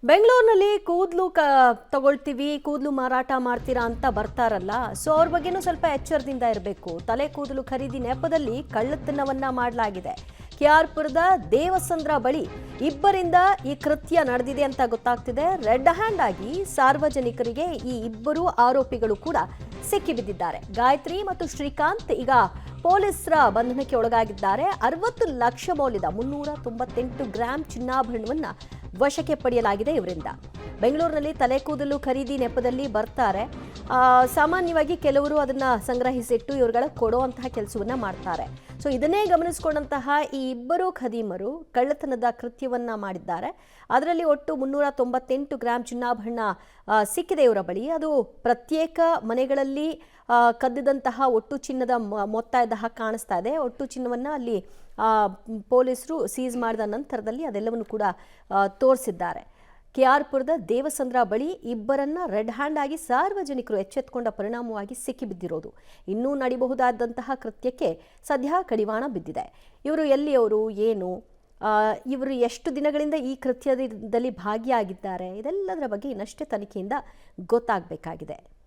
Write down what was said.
ಬೆಂಗಳೂರಿನಲ್ಲಿ ಕೂದಲು ತಗೊಳ್ತೀವಿ, ಕೂದಲು ಮಾರಾಟ ಮಾಡ್ತೀರಾ ಅಂತ ಬರ್ತಾರಲ್ಲ, ಸೊ ಅವ್ರ ಬಗ್ಗೆನೂ ಸ್ವಲ್ಪ ಎಚ್ಚರದಿಂದ ಇರಬೇಕು. ತಲೆ ಕೂದಲು ಖರೀದಿ ನೆಪದಲ್ಲಿ ಕಳ್ಳತನವನ್ನ ಮಾಡಲಾಗಿದೆ. ಕೆಆರ್ಪುರದ ದೇವಸಂದ್ರ ಬಳಿ ಇಬ್ಬರಿಂದ ಈ ಕೃತ್ಯ ನಡೆದಿದೆ ಅಂತ ಗೊತ್ತಾಗ್ತಿದೆ. ರೆಡ್ ಹ್ಯಾಂಡ್ ಆಗಿ ಸಾರ್ವಜನಿಕರಿಗೆ ಈ ಇಬ್ಬರು ಆರೋಪಿಗಳು ಕೂಡ ಸಿಕ್ಕಿಬಿದ್ದಿದ್ದಾರೆ. ಗಾಯತ್ರಿ ಮತ್ತು ಶ್ರೀಕಾಂತ್ ಈಗ ಪೊಲೀಸರ ಬಂಧನಕ್ಕೆ ಒಳಗಾಗಿದ್ದಾರೆ. 60 ಲಕ್ಷ ಮೌಲ್ಯದ 398 ಗ್ರಾಂ ಚಿನ್ನಾಭರಣವನ್ನ ವಶಕ್ಕೆ ಪಡೆಯಲಾಗಿದೆ ಇವರಿಂದ. ಬೆಂಗಳೂರಿನಲ್ಲಿ ತಲೆ ಕೂದಲು ಖರೀದಿ ನೆಪದಲ್ಲಿ ಬರ್ತಾರೆ. ಸಾಮಾನ್ಯವಾಗಿ ಕೆಲವರು ಅದನ್ನ ಸಂಗ್ರಹಿಸಿಟ್ಟು ಇವರುಗಳ ಕೊಡುವಂತಹ ಕೆಲಸವನ್ನ ಮಾಡ್ತಾರೆ. ಸೊ ಇದನ್ನೇ ಗಮನಿಸಿಕೊಂಡಂತಹ ಈ ಇಬ್ಬರು ಖದೀಮರು ಕಳ್ಳತನದ ಕೃತ್ಯವನ್ನ ಮಾಡಿದ್ದಾರೆ. ಅದರಲ್ಲಿ ಒಟ್ಟು 398 ಗ್ರಾಂ ಚಿನ್ನಾಭರಣ ಸಿಕ್ಕಿದೆ ಇವರ ಬಳಿ. ಅದು ಪ್ರತ್ಯೇಕ ಮನೆಗಳಲ್ಲಿ ಕದ್ದಿದಂತಹ ಒಟ್ಟು ಚಿನ್ನದ ಮೊತ್ತ ಇದ್ದ ಕಾಣಿಸ್ತಾ ಇದೆ. ಒಟ್ಟು ಚಿನ್ನವನ್ನ ಅಲ್ಲಿ ಪೊಲೀಸರು ಸೀಸ್ ಮಾಡಿದ ನಂತರದಲ್ಲಿ ಅದೆಲ್ಲವನ್ನು ಕೂಡ ತೋರಿಸಿದ್ದಾರೆ. ಕೆಆರ್ಪುರದ ದೇವಸಂದ್ರ ಬಳಿ ಇಬ್ಬರನ್ನ ರೆಡ್ ಹ್ಯಾಂಡ್ ಆಗಿ ಸಾರ್ವಜನಿಕರು ಎಚ್ಚೆತ್ತುಕೊಂಡ ಪರಿಣಾಮವಾಗಿ ಸಿಕ್ಕಿಬಿದ್ದಿರೋದು. ಇನ್ನೂ ನಡಿಬಹುದಾದಂತಹ ಕೃತ್ಯಕ್ಕೆ ಸದ್ಯ ಕಡಿವಾಣ ಬಿದ್ದಿದೆ. ಇವರು ಎಲ್ಲಿಯವರು, ಏನು, ಇವರು ಎಷ್ಟು ದಿನಗಳಿಂದ ಈ ಕೃತ್ಯದಲ್ಲಿ ಭಾಗಿಯಾಗಿದ್ದಾರೆ, ಇದೆಲ್ಲದರ ಬಗ್ಗೆ ಇನ್ನಷ್ಟೇ ತನಿಖೆಯಿಂದ ಗೊತ್ತಾಗಬೇಕಾಗಿದೆ.